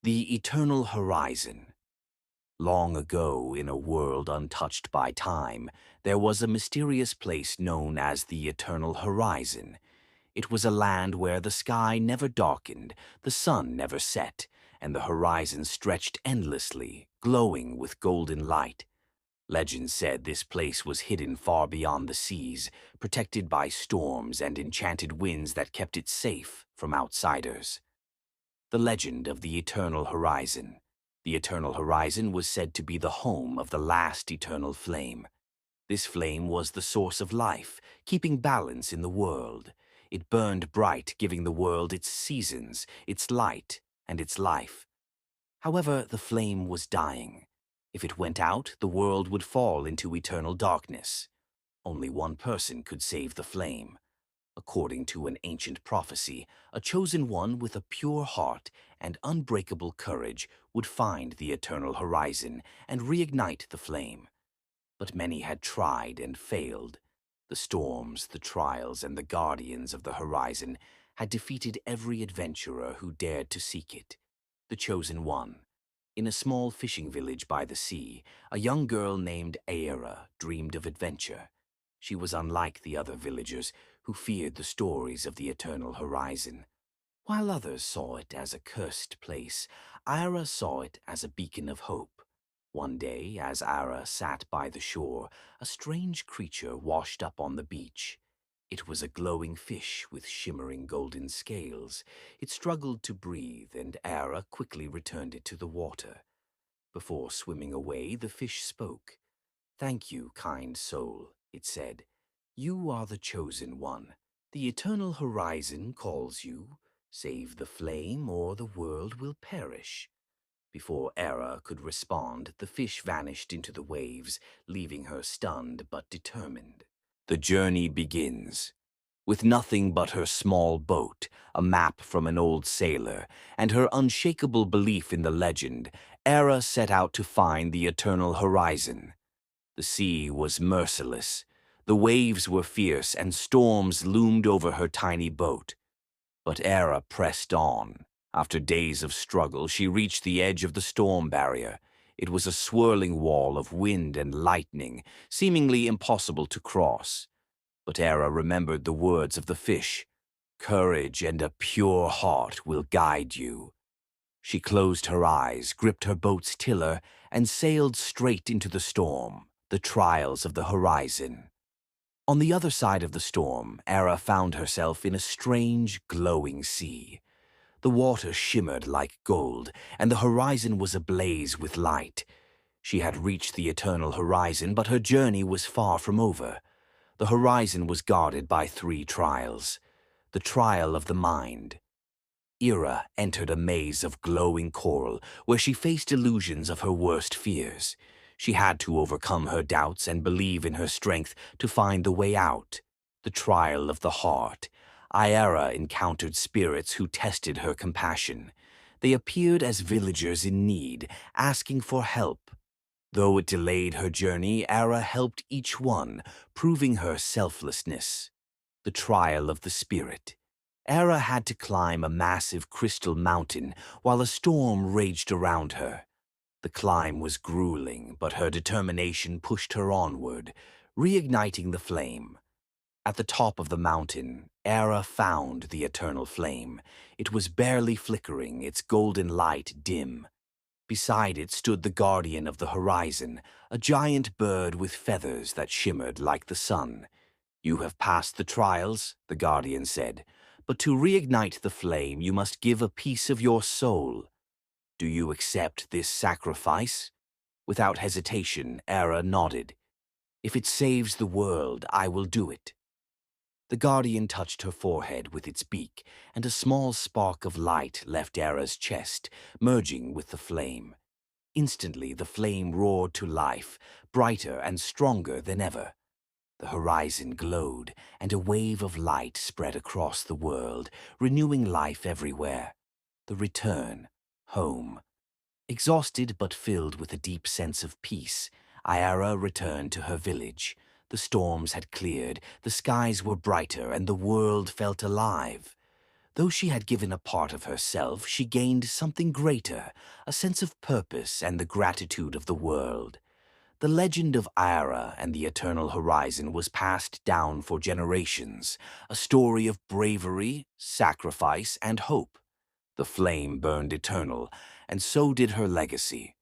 The Eternal Horizon. Long ago, in a world untouched by time, there was a mysterious place known as the Eternal Horizon. It was a land where the sky never darkened, the sun never set, and the horizon stretched endlessly, glowing with golden light. Legend said this place was hidden far beyond the seas, protected by storms and enchanted winds that kept it safe from outsiders. The legend of the Eternal Horizon. The Eternal Horizon was said to be the home of the last eternal flame. This flame was the source of life, keeping balance in the world. It burned bright, giving the world its seasons, its light, and its life. However, the flame was dying. If it went out, the world would fall into eternal darkness. Only one person could save the flame. According to an ancient prophecy, a chosen one with a pure heart and unbreakable courage would find the eternal horizon and reignite the flame. But many had tried and failed. The storms, the trials, and the guardians of the horizon had defeated every adventurer who dared to seek it. The chosen one. In a small fishing village by the sea, a young girl named Aera dreamed of adventure. She was unlike the other villagers who feared the stories of the eternal horizon. While others saw it as a cursed place, Aera saw it as a beacon of hope. One day, as Aera sat by the shore, a strange creature washed up on the beach. It was a glowing fish with shimmering golden scales. It struggled to breathe, and Aera quickly returned it to the water. Before swimming away, the fish spoke. "Thank you, kind soul," it said. "You are the chosen one. The eternal horizon calls you. Save the flame, or the world will perish." Before Aera could respond, the fish vanished into the waves, leaving her stunned but determined. The journey begins. With nothing but her small boat, a map from an old sailor, and her unshakable belief in the legend, Aera set out to find the eternal horizon. The sea was merciless. The waves were fierce, and storms loomed over her tiny boat. But Aera pressed on. After days of struggle, she reached the edge of the storm barrier. It was a swirling wall of wind and lightning, seemingly impossible to cross. But Aera remembered the words of the fish. "Courage and a pure heart will guide you." She closed her eyes, gripped her boat's tiller, and sailed straight into the storm, the trials of the horizon. On the other side of the storm, Aera found herself in a strange, glowing sea. The water shimmered like gold, and the horizon was ablaze with light. She had reached the eternal horizon, but her journey was far from over. The horizon was guarded by three trials. The trial of the mind. Aera entered a maze of glowing coral where she faced illusions of her worst fears. She had to overcome her doubts and believe in her strength to find the way out. The trial of the heart. Aera encountered spirits who tested her compassion. They appeared as villagers in need, asking for help. Though it delayed her journey, Aera helped each one, proving her selflessness. The trial of the spirit. Aera had to climb a massive crystal mountain while a storm raged around her. The climb was grueling, but her determination pushed her onward, reigniting the flame. At the top of the mountain, Aera found the eternal flame. It was barely flickering, its golden light dim. Beside it stood the guardian of the horizon, a giant bird with feathers that shimmered like the sun. "You have passed the trials," the guardian said, "but to reignite the flame you must give a piece of your soul. Do you accept this sacrifice?" Without hesitation, Aera nodded. "If it saves the world, I will do it." The guardian touched her forehead with its beak, and a small spark of light left Aera's chest, merging with the flame. Instantly, the flame roared to life, brighter and stronger than ever. The horizon glowed, and a wave of light spread across the world, renewing life everywhere. The return, home. Exhausted but filled with a deep sense of peace, Aera returned to her village. The storms had cleared, the skies were brighter, and the world felt alive. Though she had given a part of herself, she gained something greater, a sense of purpose and the gratitude of the world. The legend of Aera and the Eternal Horizon was passed down for generations, a story of bravery, sacrifice, and hope. The flame burned eternal, and so did her legacy.